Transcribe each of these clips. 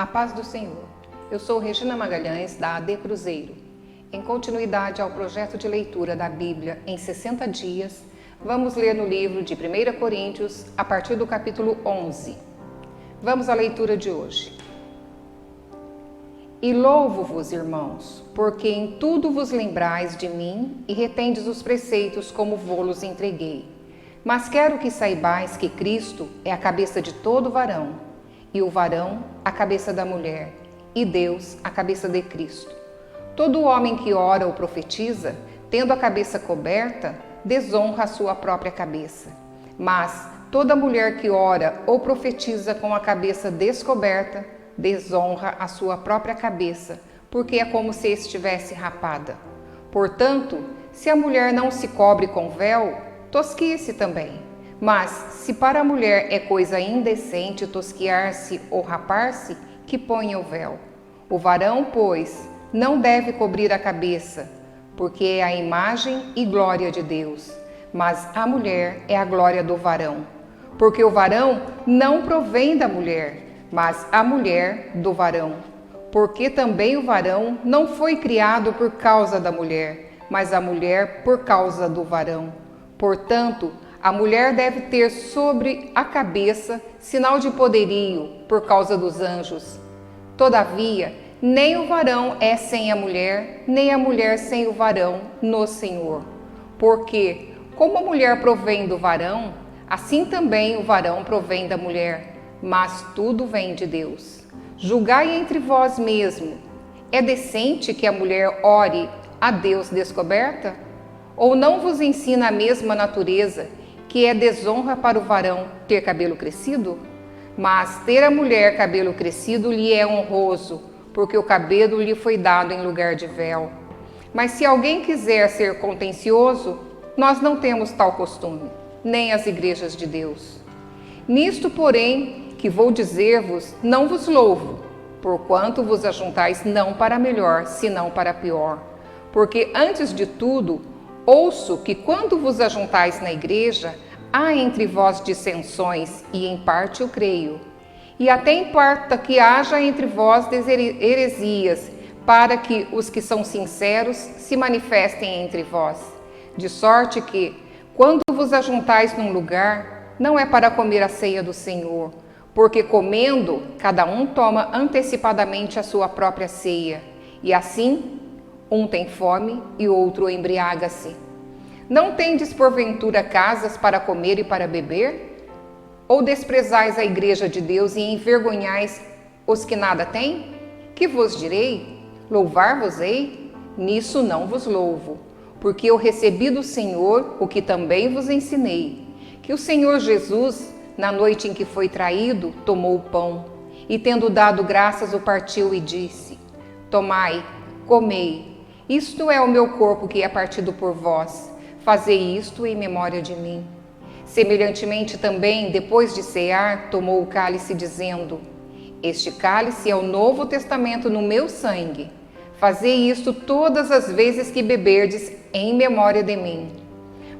A paz do Senhor. Eu sou Regina Magalhães, da AD Cruzeiro. Em continuidade ao projeto de leitura da Bíblia em 60 dias, vamos ler no livro de 1 Coríntios, a partir do capítulo 11. Vamos à leitura de hoje. E louvo-vos, irmãos, porque em tudo vos lembrais de mim e retendes os preceitos como vô-los entreguei. Mas quero que saibais que Cristo é a cabeça de todo varão, e o varão a cabeça da mulher, e Deus a cabeça de Cristo. Todo homem que ora ou profetiza, tendo a cabeça coberta, desonra a sua própria cabeça. Mas toda mulher que ora ou profetiza com a cabeça descoberta, desonra a sua própria cabeça, porque é como se estivesse rapada. Portanto, se a mulher não se cobre com véu, tosquie-se também. Mas, se para a mulher é coisa indecente tosquiar-se ou rapar-se, que ponha o véu. O varão, pois, não deve cobrir a cabeça, porque é a imagem e glória de Deus. Mas a mulher é a glória do varão. Porque o varão não provém da mulher, mas a mulher do varão. Porque também o varão não foi criado por causa da mulher, mas a mulher por causa do varão. Portanto, a mulher deve ter sobre a cabeça sinal de poderio por causa dos anjos. Todavia, nem o varão é sem a mulher, nem a mulher sem o varão no Senhor. Porque, como a mulher provém do varão, assim também o varão provém da mulher, mas tudo vem de Deus. Julgai entre vós mesmo. É decente que a mulher ore a Deus descoberta? Ou não vos ensina a mesma natureza, que é desonra para o varão ter cabelo crescido? Mas ter a mulher cabelo crescido lhe é honroso, porque o cabelo lhe foi dado em lugar de véu. Mas se alguém quiser ser contencioso, nós não temos tal costume, nem as igrejas de Deus. Nisto, porém, que vou dizer-vos, não vos louvo, porquanto vos ajuntais não para melhor, senão para pior. Porque antes de tudo, ouço que quando vos ajuntais na igreja, há entre vós dissensões, e em parte eu creio. E até importa que haja entre vós heresias, para que os que são sinceros se manifestem entre vós. De sorte que, quando vos ajuntais num lugar, não é para comer a ceia do Senhor, porque comendo, cada um toma antecipadamente a sua própria ceia, e assim um tem fome e outro embriaga-se. Não tendes porventura casas para comer e para beber? Ou desprezais a igreja de Deus e envergonhais os que nada têm? Que vos direi? Louvar-vos-ei? Nisso não vos louvo, porque eu recebi do Senhor o que também vos ensinei, que o Senhor Jesus, na noite em que foi traído, tomou o pão, e tendo dado graças o partiu e disse: Tomai, comei, isto é o meu corpo que é partido por vós. Fazei isto em memória de mim. Semelhantemente também, depois de cear, tomou o cálice, dizendo: Este cálice é o novo testamento no meu sangue. Fazei isto todas as vezes que beberdes em memória de mim.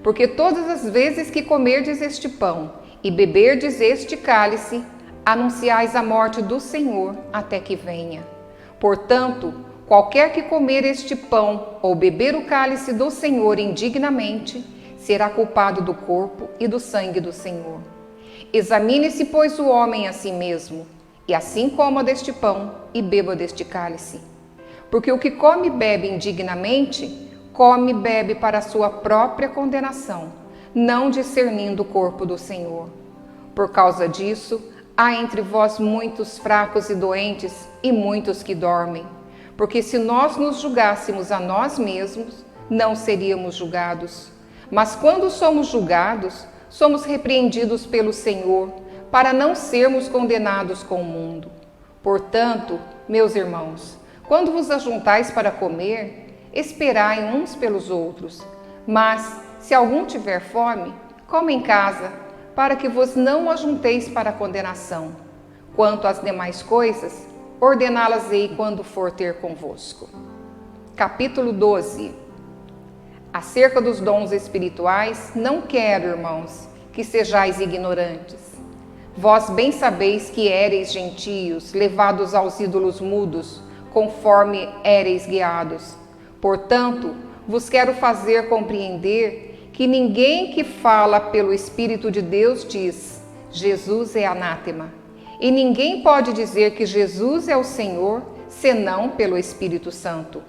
Porque todas as vezes que comerdes este pão e beberdes este cálice, anunciais a morte do Senhor até que venha. Portanto, qualquer que comer este pão ou beber o cálice do Senhor indignamente, será culpado do corpo e do sangue do Senhor. Examine-se, pois, o homem a si mesmo, e assim coma deste pão e beba deste cálice. Porque o que come e bebe indignamente, come e bebe para a sua própria condenação, não discernindo o corpo do Senhor. Por causa disso, há entre vós muitos fracos e doentes, e muitos que dormem. Porque se nós nos julgássemos a nós mesmos, não seríamos julgados. Mas quando somos julgados, somos repreendidos pelo Senhor, para não sermos condenados com o mundo. Portanto, meus irmãos, quando vos ajuntais para comer, esperai uns pelos outros. Mas, se algum tiver fome, coma em casa, para que vos não ajunteis para a condenação. Quanto às demais coisas, ordená-las-ei quando for ter convosco. Capítulo 12. Acerca dos dons espirituais, não quero, irmãos, que sejais ignorantes. Vós bem sabeis que éreis gentios, levados aos ídolos mudos, conforme éreis guiados. Portanto, vos quero fazer compreender que ninguém que fala pelo Espírito de Deus diz: Jesus é anátema. E ninguém pode dizer que Jesus é o Senhor, senão pelo Espírito Santo.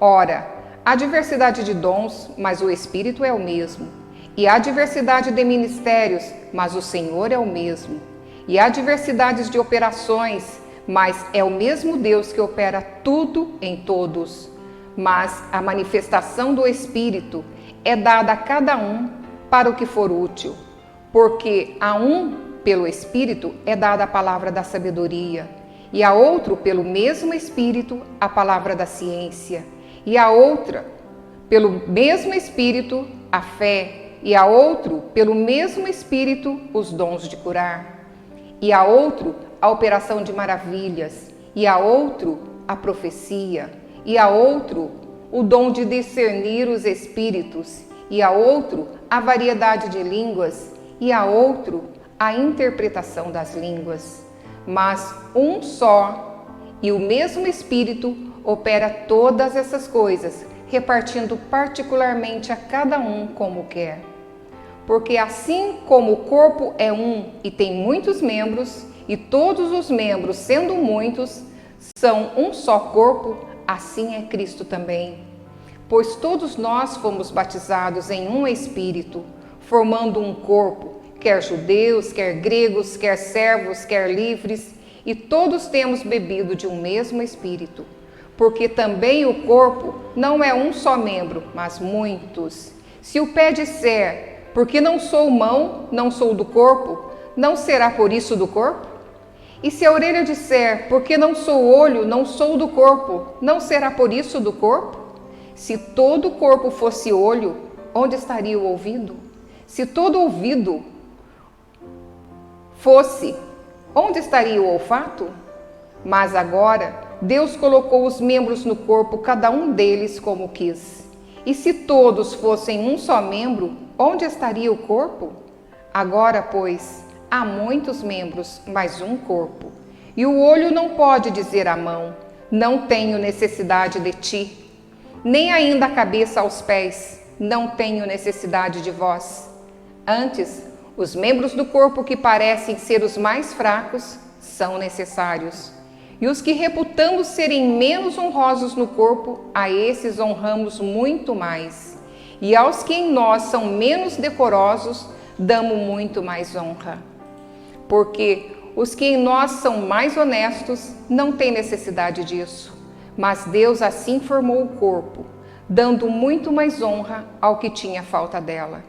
Ora, há diversidade de dons, mas o Espírito é o mesmo. E há diversidade de ministérios, mas o Senhor é o mesmo. E há diversidades de operações, mas é o mesmo Deus que opera tudo em todos. Mas a manifestação do Espírito é dada a cada um para o que for útil. Porque a um, pelo Espírito, é dada a palavra da sabedoria, e a outro, pelo mesmo Espírito, a palavra da ciência, e a outra, pelo mesmo Espírito, a fé, e a outro, pelo mesmo Espírito, os dons de curar, e a outro, a operação de maravilhas, e a outro, a profecia, e a outro, o dom de discernir os espíritos, e a outro, a variedade de línguas, e a outro, a interpretação das línguas. Mas um só e o mesmo Espírito opera todas essas coisas, repartindo particularmente a cada um como quer. Porque assim como o corpo é um e tem muitos membros, e todos os membros, sendo muitos, são um só corpo, assim é Cristo também. Pois todos nós fomos batizados em um Espírito, formando um corpo, quer judeus, quer gregos, quer servos, quer livres, e todos temos bebido de um mesmo Espírito. Porque também o corpo não é um só membro, mas muitos. Se o pé disser: porque não sou mão, não sou do corpo, não será por isso do corpo? E se a orelha disser: porque não sou olho, não sou do corpo, não será por isso do corpo? Se todo o corpo fosse olho, onde estaria o ouvido? Se todo ouvido fosse, onde estaria o olfato? Mas agora Deus colocou os membros no corpo, cada um deles como quis. E se todos fossem um só membro, onde estaria o corpo? Agora, pois, há muitos membros, mas um corpo. E o olho não pode dizer à mão: não tenho necessidade de ti. Nem ainda a cabeça aos pés: não tenho necessidade de vós. Antes, os membros do corpo que parecem ser os mais fracos são necessários. E os que reputamos serem menos honrosos no corpo, a esses honramos muito mais. E aos que em nós são menos decorosos, damos muito mais honra. Porque os que em nós são mais honestos não têm necessidade disso. Mas Deus assim formou o corpo, dando muito mais honra ao que tinha falta dela.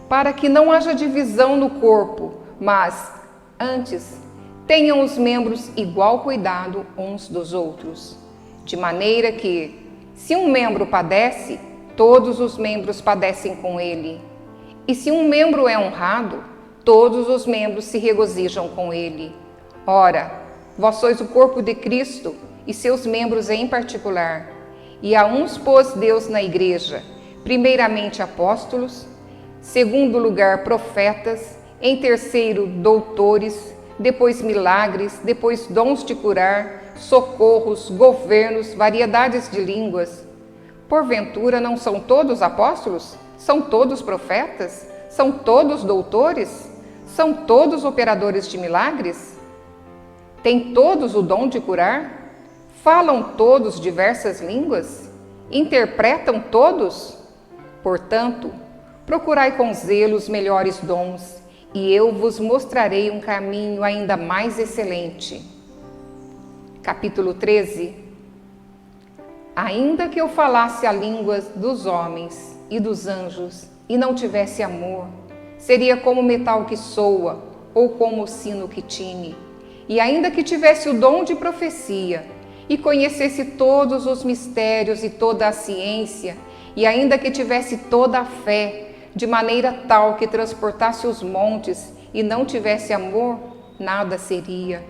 Para que não haja divisão no corpo, mas, antes, tenham os membros igual cuidado uns dos outros. De maneira que, se um membro padece, todos os membros padecem com ele. E se um membro é honrado, todos os membros se regozijam com ele. Ora, vós sois o corpo de Cristo e seus membros em particular. E a uns pôs Deus na igreja, primeiramente apóstolos, segundo lugar profetas, em terceiro doutores, depois milagres, depois dons de curar, socorros, governos, variedades de línguas. Porventura não são todos apóstolos? São todos profetas? São todos doutores? São todos operadores de milagres? Têm todos o dom de curar? Falam todos diversas línguas? Interpretam todos? Portanto, procurai com zelo os melhores dons, e eu vos mostrarei um caminho ainda mais excelente. Capítulo 13. Ainda que eu falasse a língua dos homens e dos anjos e não tivesse amor, seria como metal que soa ou como o sino que tine. E ainda que tivesse o dom de profecia e conhecesse todos os mistérios e toda a ciência, e ainda que tivesse toda a fé, de maneira tal que transportasse os montes e não tivesse amor, nada seria.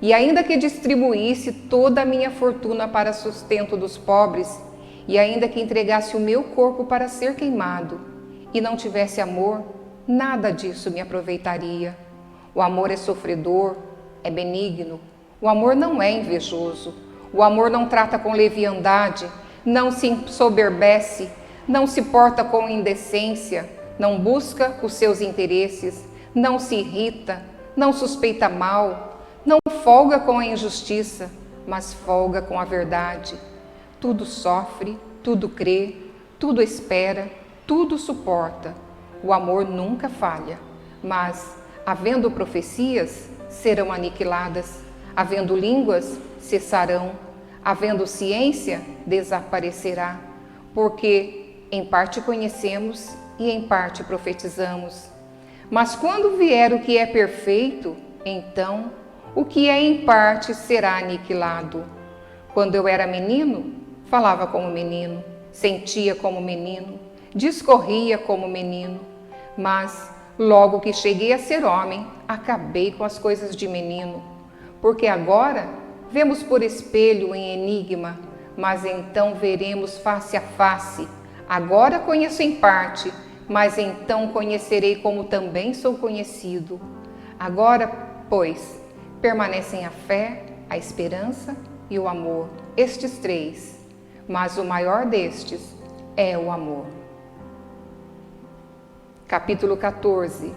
E ainda que distribuísse toda a minha fortuna para sustento dos pobres, e ainda que entregasse o meu corpo para ser queimado, e não tivesse amor, nada disso me aproveitaria. O amor é sofredor, é benigno. O amor não é invejoso. O amor não trata com leviandade, não se ensoberbece, não se porta com indecência, não busca os seus interesses, não se irrita, não suspeita mal, não folga com a injustiça, mas folga com a verdade. Tudo sofre, tudo crê, tudo espera, tudo suporta. O amor nunca falha, mas, havendo profecias, serão aniquiladas, havendo línguas, cessarão, havendo ciência, desaparecerá, porque em parte conhecemos e em parte profetizamos. Mas quando vier o que é perfeito, então o que é em parte será aniquilado. Quando eu era menino, falava como menino, sentia como menino, discorria como menino, mas logo que cheguei a ser homem, acabei com as coisas de menino. Porque agora vemos por espelho em enigma, mas então veremos face a face. Agora conheço em parte, mas então conhecerei como também sou conhecido. Agora, pois, permanecem a fé, a esperança e o amor, estes três, mas o maior destes é o amor. Capítulo 14.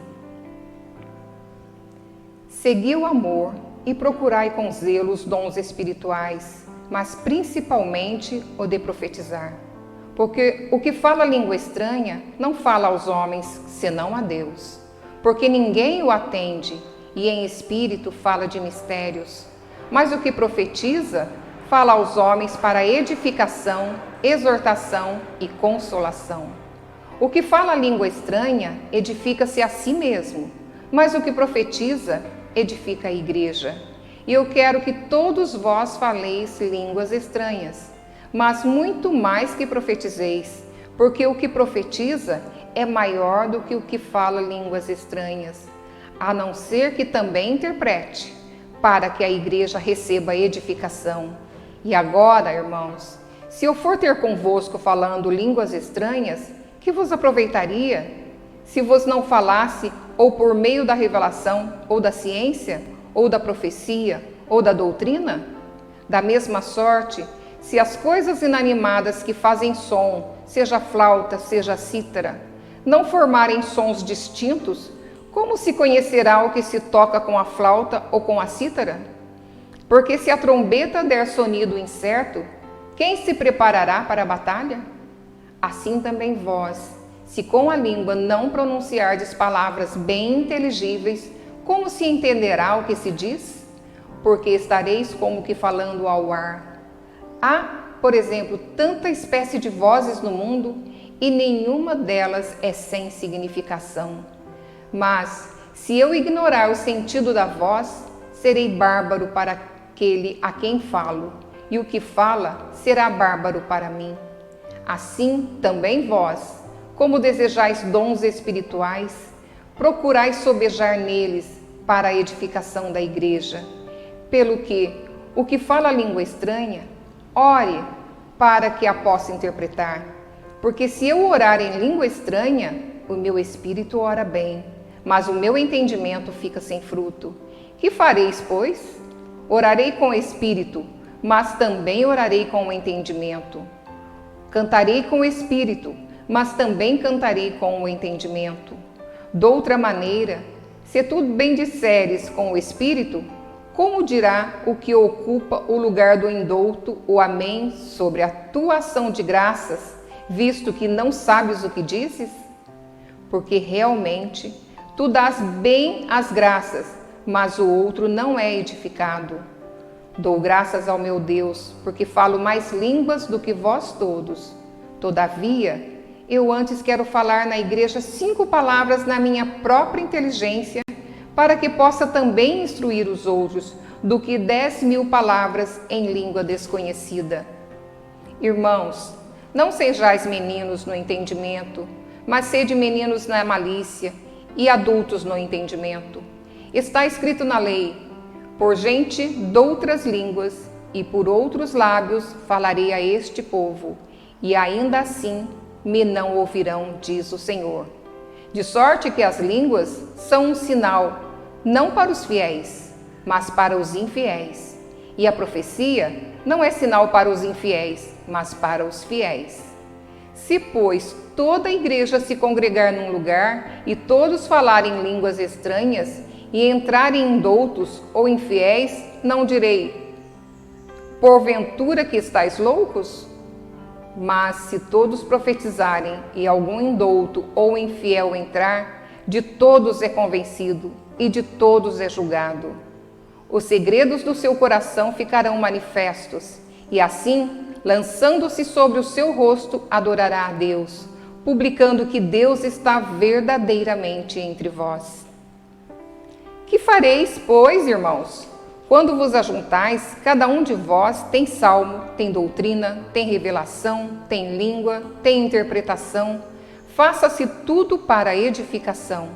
Segui o amor e procurai com zelo os dons espirituais, mas principalmente o de profetizar. Porque o que fala língua estranha não fala aos homens, senão a Deus. Porque ninguém o atende, e em espírito fala de mistérios. Mas o que profetiza, fala aos homens para edificação, exortação e consolação. O que fala língua estranha, edifica-se a si mesmo. Mas o que profetiza, edifica a igreja. E eu quero que todos vós faleis línguas estranhas, mas muito mais que profetizeis, porque o que profetiza é maior do que o que fala línguas estranhas, a não ser que também interprete, para que a igreja receba edificação. E agora, irmãos, se eu for ter convosco falando línguas estranhas, que vos aproveitaria? Se vos não falasse, ou por meio da revelação, ou da ciência, ou da profecia, ou da doutrina? Da mesma sorte, se as coisas inanimadas que fazem som, seja flauta, seja cítara, não formarem sons distintos, como se conhecerá o que se toca com a flauta ou com a cítara? Porque se a trombeta der sonido incerto, quem se preparará para a batalha? Assim também vós, se com a língua não pronunciardes palavras bem inteligíveis, como se entenderá o que se diz? Porque estareis como que falando ao ar. Há, por exemplo, tanta espécie de vozes no mundo e nenhuma delas é sem significação. Mas, se eu ignorar o sentido da voz, serei bárbaro para aquele a quem falo, e o que fala será bárbaro para mim. Assim, também vós, como desejais dons espirituais, procurai sobejar neles para a edificação da igreja. Pelo que, o que fala língua estranha, ore para que a possa interpretar. Porque se eu orar em língua estranha, o meu espírito ora bem, mas o meu entendimento fica sem fruto. Que fareis, pois? Orarei com o espírito, mas também orarei com o entendimento. Cantarei com o espírito, mas também cantarei com o entendimento. Doutra maneira, se tu bendisseres com o espírito, como dirá o que ocupa o lugar do indouto o amém sobre a tua ação de graças, visto que não sabes o que dizes? Porque realmente tu dás bem as graças, mas o outro não é edificado. Dou graças ao meu Deus, porque falo mais línguas do que vós todos. Todavia, eu antes quero falar na igreja 5 palavras na minha própria inteligência, para que possa também instruir os outros, do que 10.000 palavras em língua desconhecida. Irmãos, não sejais meninos no entendimento, mas sede meninos na malícia e adultos no entendimento. Está escrito na lei: por gente doutras línguas e por outros lábios falarei a este povo, e ainda assim me não ouvirão, diz o Senhor. De sorte que as línguas são um sinal, não para os fiéis, mas para os infiéis. E a profecia não é sinal para os infiéis, mas para os fiéis. Se, pois, toda a igreja se congregar num lugar e todos falarem línguas estranhas e entrarem indoutos ou infiéis, não direi: porventura que estáis loucos? Mas se todos profetizarem e algum indouto ou infiel entrar, de todos é convencido e de todos é julgado. Os segredos do seu coração ficarão manifestos, e assim, lançando-se sobre o seu rosto, adorará a Deus, publicando que Deus está verdadeiramente entre vós. Que fareis, pois, irmãos? Quando vos ajuntais, cada um de vós tem salmo, tem doutrina, tem revelação, tem língua, tem interpretação. Faça-se tudo para edificação.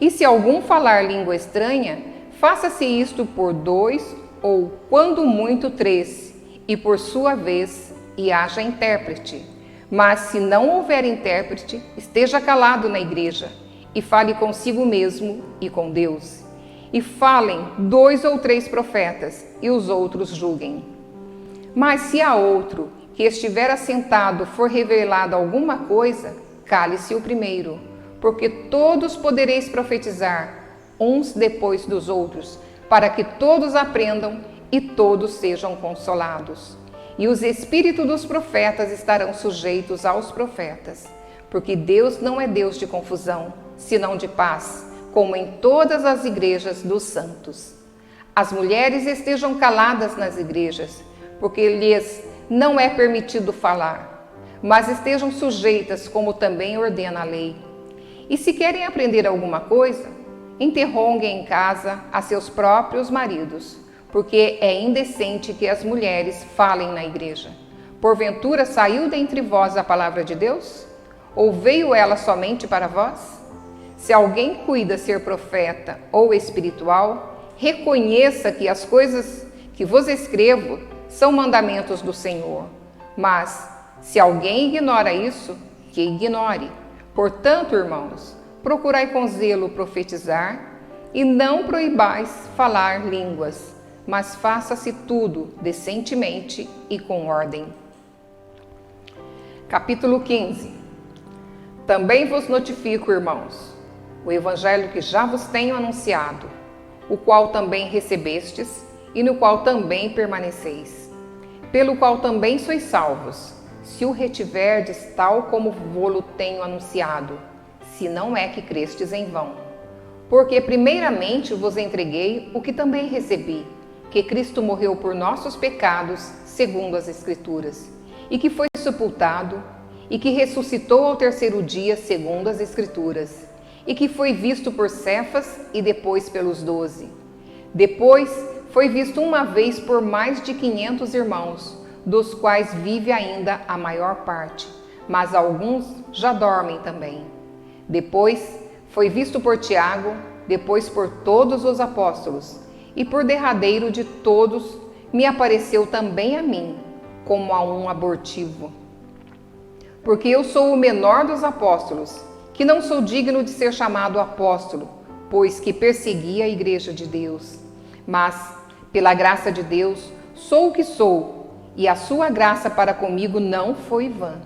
E se algum falar língua estranha, faça-se isto por 2 ou, quando muito, 3, e por sua vez, e haja intérprete. Mas se não houver intérprete, esteja calado na igreja, e fale consigo mesmo e com Deus. E falem 2 ou 3 profetas, e os outros julguem. Mas se a outro que estiver assentado for revelada alguma coisa, cale-se o primeiro, porque todos podereis profetizar, uns depois dos outros, para que todos aprendam e todos sejam consolados. E os espíritos dos profetas estarão sujeitos aos profetas, porque Deus não é Deus de confusão, senão de paz, como em todas as igrejas dos santos. As mulheres estejam caladas nas igrejas, porque lhes não é permitido falar, mas estejam sujeitas, como também ordena a lei. E se querem aprender alguma coisa, interroguem em casa a seus próprios maridos, porque é indecente que as mulheres falem na igreja. Porventura saiu dentre vós a palavra de Deus? Ou veio ela somente para vós? Se alguém cuida ser profeta ou espiritual, reconheça que as coisas que vos escrevo são mandamentos do Senhor. Mas, se alguém ignora isso, que ignore. Portanto, irmãos, procurai com zelo profetizar e não proibais falar línguas, mas faça-se tudo decentemente e com ordem. Capítulo 15. Também vos notifico, irmãos, o evangelho que já vos tenho anunciado, o qual também recebestes e no qual também permaneceis, pelo qual também sois salvos, se o retiverdes tal como vô-lo tenho anunciado, se não é que crestes em vão. Porque primeiramente vos entreguei o que também recebi, que Cristo morreu por nossos pecados, segundo as Escrituras, e que foi sepultado, e que ressuscitou ao terceiro dia, segundo as Escrituras, e que foi visto por Cefas e depois pelos 12. Depois foi visto uma vez por mais de 500 irmãos, dos quais vive ainda a maior parte, mas alguns já dormem também. Depois foi visto por Tiago, depois por todos os apóstolos, e por derradeiro de todos me apareceu também a mim, como a um abortivo. Porque eu sou o menor dos apóstolos, que não sou digno de ser chamado apóstolo, pois que persegui a igreja de Deus. Mas, pela graça de Deus, sou o que sou, e a sua graça para comigo não foi vã.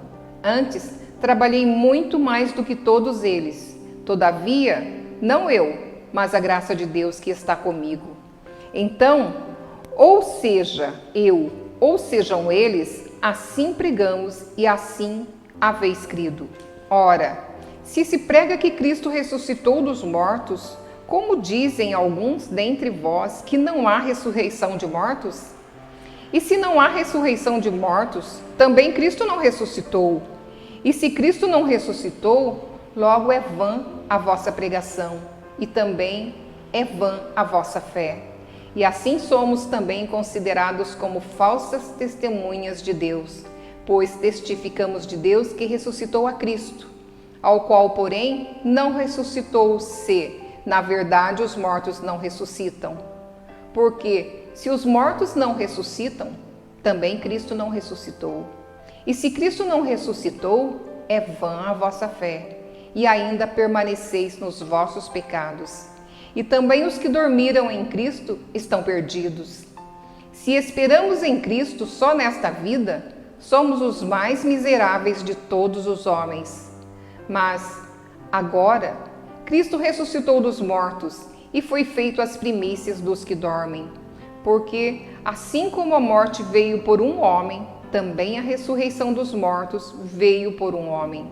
Antes, trabalhei muito mais do que todos eles. Todavia, não eu, mas a graça de Deus que está comigo. Então, ou seja eu, ou sejam eles, assim pregamos e assim haveis crido. Ora, se se prega que Cristo ressuscitou dos mortos, como dizem alguns dentre vós que não há ressurreição de mortos? E se não há ressurreição de mortos, também Cristo não ressuscitou. E se Cristo não ressuscitou, logo é vã a vossa pregação, e também é vã a vossa fé. E assim somos também considerados como falsas testemunhas de Deus, pois testificamos de Deus que ressuscitou a Cristo, ao qual, porém, não ressuscitou se, na verdade, os mortos não ressuscitam. Porque, se os mortos não ressuscitam, também Cristo não ressuscitou. E se Cristo não ressuscitou, é vã a vossa fé, e ainda permaneceis nos vossos pecados. e também os que dormiram em Cristo estão perdidos. Se esperamos em Cristo só nesta vida, somos os mais miseráveis de todos os homens. Mas, agora, Cristo ressuscitou dos mortos e foi feito as primícias dos que dormem. Porque, assim como a morte veio por um homem, também a ressurreição dos mortos veio por um homem.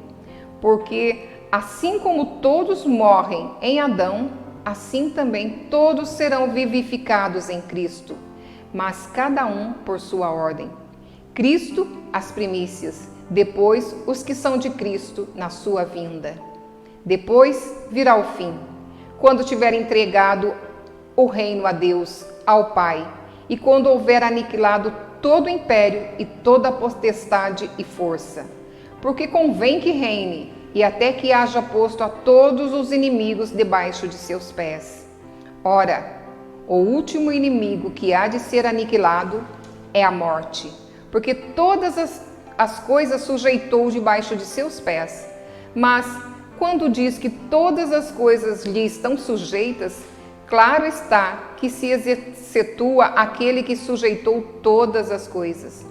Porque, assim como todos morrem em Adão, assim também todos serão vivificados em Cristo, mas cada um por sua ordem. Cristo, as primícias, depois os que são de Cristo na sua vinda. Depois virá o fim, quando tiver entregado o reino a Deus, ao Pai, e quando houver aniquilado todo o império e toda a potestade e força. Porque convém que reine, e até que haja posto a todos os inimigos debaixo de seus pés. Ora, o último inimigo que há de ser aniquilado é a morte, porque todas as coisas sujeitou debaixo de seus pés. Mas, quando diz que todas as coisas lhe estão sujeitas, claro está que se excetua aquele que sujeitou todas as coisas.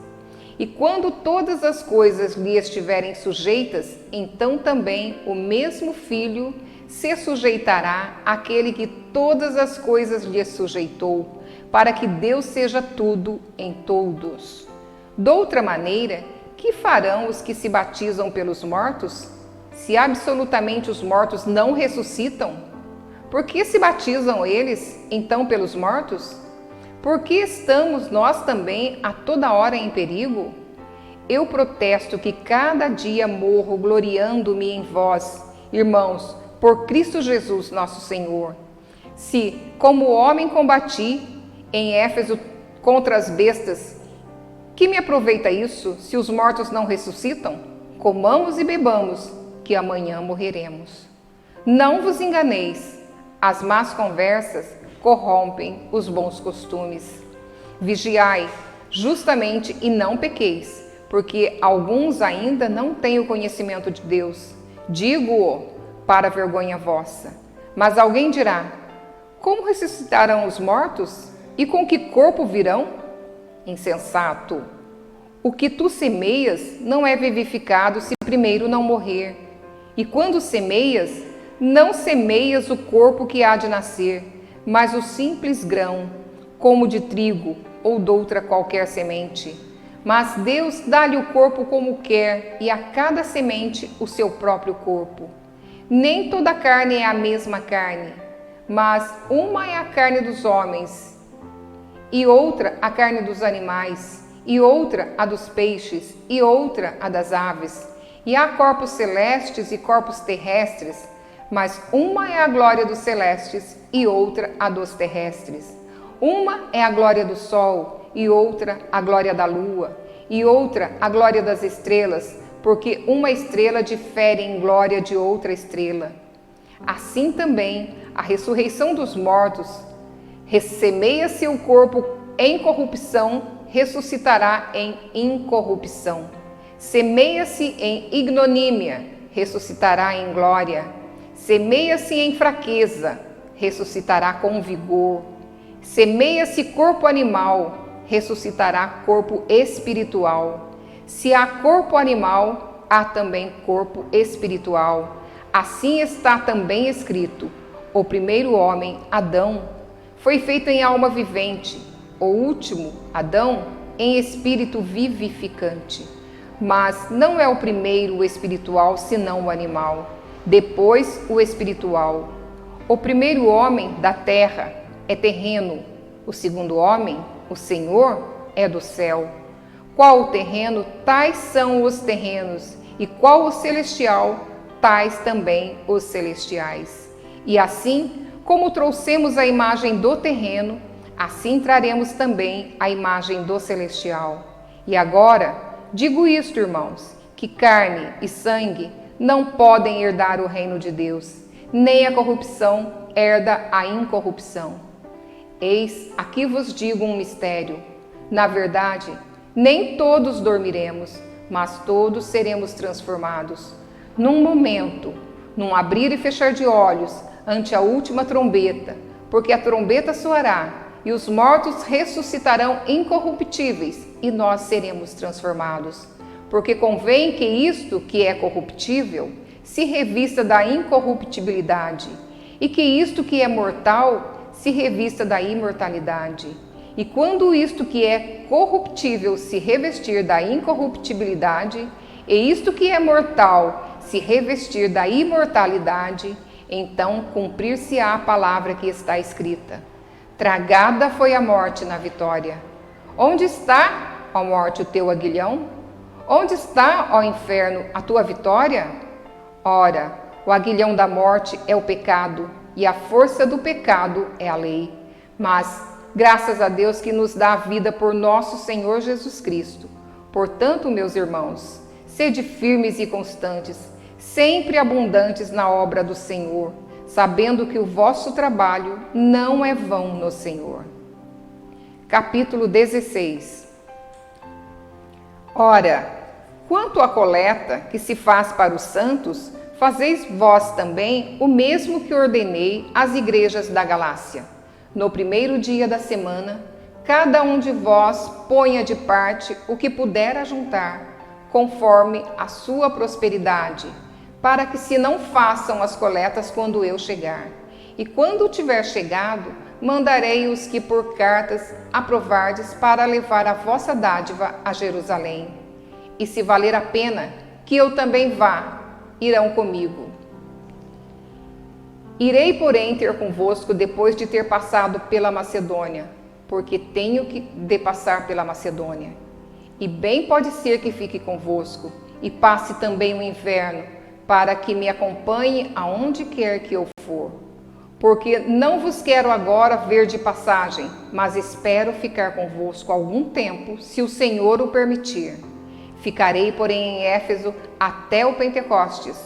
E quando todas as coisas lhe estiverem sujeitas, então também o mesmo Filho se sujeitará àquele que todas as coisas lhe sujeitou, para que Deus seja tudo em todos. Doutra maneira, que farão os que se batizam pelos mortos? Se absolutamente os mortos não ressuscitam? Por que se batizam eles, então, pelos mortos? Por que estamos nós também a toda hora em perigo? Eu protesto que cada dia morro gloriando-me em vós, irmãos, por Cristo Jesus nosso Senhor. Se, como homem, combati em Éfeso contra as bestas, que me aproveita isso se os mortos não ressuscitam? Comamos e bebamos, que amanhã morreremos. Não vos enganeis, as más conversas corrompem os bons costumes. Vigiai justamente e não pequeis, porque alguns ainda não têm o conhecimento de Deus. Digo-o para vergonha vossa. Mas alguém dirá: como ressuscitarão os mortos? E com que corpo virão? Insensato! O que tu semeias não é vivificado se primeiro não morrer. E quando semeias, não semeias o corpo que há de nascer, mas o simples grão, como de trigo ou doutra qualquer semente. Mas Deus dá-lhe o corpo como quer, e a cada semente o seu próprio corpo. Nem toda carne é a mesma carne, mas uma é a carne dos homens, e outra a carne dos animais, e outra a dos peixes, e outra a das aves. E há corpos celestes e corpos terrestres, mas uma é a glória dos celestes e outra a dos terrestres. Uma é a glória do sol e outra a glória da lua, e outra a glória das estrelas, porque uma estrela difere em glória de outra estrela. Assim também a ressurreição dos mortos, semeia-se o corpo em corrupção, ressuscitará em incorrupção. Semeia-se em ignomínia, ressuscitará em glória. Semeia-se em fraqueza, ressuscitará com vigor. Semeia-se corpo animal, ressuscitará corpo espiritual. Se há corpo animal, há também corpo espiritual. Assim está também escrito: o primeiro homem, Adão, foi feito em alma vivente, o último, Adão, em espírito vivificante. Mas não é o primeiro o espiritual, senão o animal, depois o espiritual. O primeiro homem da terra é terreno, o segundo homem, o Senhor, é do céu. Qual o terreno, tais são os terrenos, e qual o celestial, tais também os celestiais. E assim, como trouxemos a imagem do terreno, assim traremos também a imagem do celestial. E agora, digo isto, irmãos, que carne e sangue não podem herdar o reino de Deus, nem a corrupção herda a incorrupção. Eis, aqui vos digo um mistério. Na verdade, nem todos dormiremos, mas todos seremos transformados. Num momento, num abrir e fechar de olhos, ante a última trombeta, porque a trombeta soará, e os mortos ressuscitarão incorruptíveis, e nós seremos transformados. Porque convém que isto que é corruptível se revista da incorruptibilidade, e que isto que é mortal se revista da imortalidade. E quando isto que é corruptível se revestir da incorruptibilidade, e isto que é mortal se revestir da imortalidade, então cumprir-se-á a palavra que está escrita: tragada foi a morte na vitória. Onde está, ó morte, o teu aguilhão? Onde está, ó inferno, a tua vitória? Ora, o aguilhão da morte é o pecado, e a força do pecado é a lei. Mas, graças a Deus que nos dá a vida por nosso Senhor Jesus Cristo. Portanto, meus irmãos, sede firmes e constantes, sempre abundantes na obra do Senhor, sabendo que o vosso trabalho não é vão no Senhor. Capítulo 16. Ora, quanto à coleta que se faz para os santos, fazeis vós também o mesmo que ordenei às igrejas da Galácia. No primeiro dia da semana, cada um de vós ponha de parte o que puder ajuntar, conforme a sua prosperidade, para que se não façam as coletas quando eu chegar. E quando tiver chegado, mandarei os que por cartas aprovardes para levar a vossa dádiva a Jerusalém. E se valer a pena que eu também vá, irão comigo. Irei, porém, ter convosco depois de ter passado pela Macedônia, porque tenho que de passar pela Macedônia. E bem pode ser que fique convosco, e passe também o inverno, para que me acompanhe aonde quer que eu for. Porque não vos quero agora ver de passagem, mas espero ficar convosco algum tempo, se o Senhor o permitir. Ficarei, porém, em Éfeso até o Pentecostes,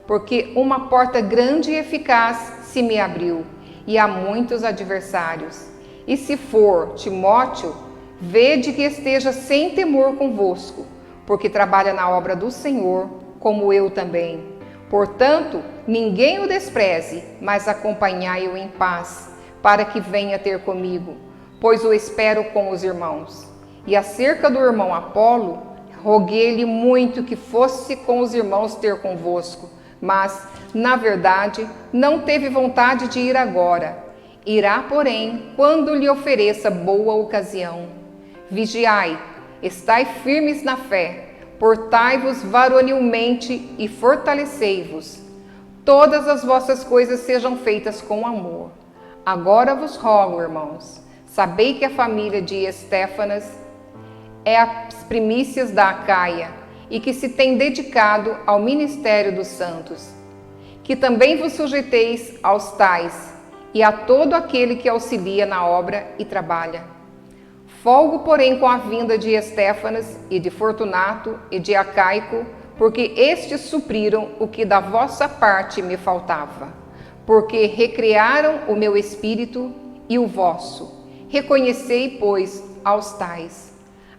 porque uma porta grande e eficaz se me abriu, e há muitos adversários. E se for Timóteo, vede que esteja sem temor convosco, porque trabalha na obra do Senhor, como eu também. Portanto, ninguém o despreze, mas acompanhai-o em paz, para que venha ter comigo, pois o espero com os irmãos. E acerca do irmão Apolo, roguei-lhe muito que fosse com os irmãos ter convosco, mas, na verdade, não teve vontade de ir agora. Irá, porém, quando lhe ofereça boa ocasião. Vigiai, estai firmes na fé, portai-vos varonilmente e fortalecei-vos. Todas as vossas coisas sejam feitas com amor. Agora vos rogo, irmãos, sabei que a família de Estéfanas é as primícias da Acaia e que se tem dedicado ao ministério dos santos. Que também vos sujeiteis aos tais e a todo aquele que auxilia na obra e trabalha. Folgo, porém, com a vinda de Estéfanas e de Fortunato e de Acaico, porque estes supriram o que da vossa parte me faltava, porque recriaram o meu espírito e o vosso. Reconhecei, pois, aos tais.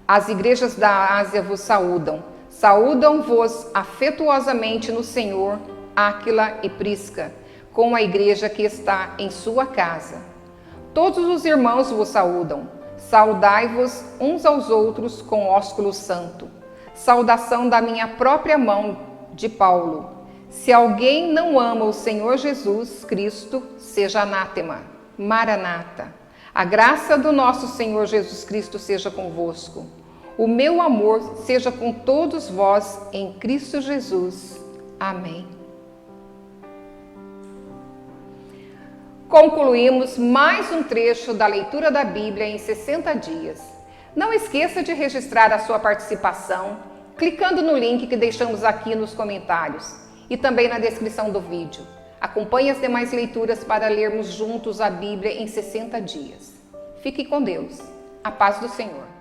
As igrejas da Ásia vos saúdam. Saúdam-vos afetuosamente no Senhor Áquila e Prisca, com a igreja que está em sua casa. Todos os irmãos vos saúdam. Saudai-vos uns aos outros com ósculo santo. Saudação da minha própria mão, de Paulo. Se alguém não ama o Senhor Jesus Cristo, seja anátema. Maranata. A graça do nosso Senhor Jesus Cristo seja convosco. O meu amor seja com todos vós em Cristo Jesus. Amém. Concluímos mais um trecho da leitura da Bíblia em 60 dias. Não esqueça de registrar a sua participação, clicando no link que deixamos aqui nos comentários e também na descrição do vídeo. Acompanhe as demais leituras para lermos juntos a Bíblia em 60 dias. Fique com Deus. A paz do Senhor.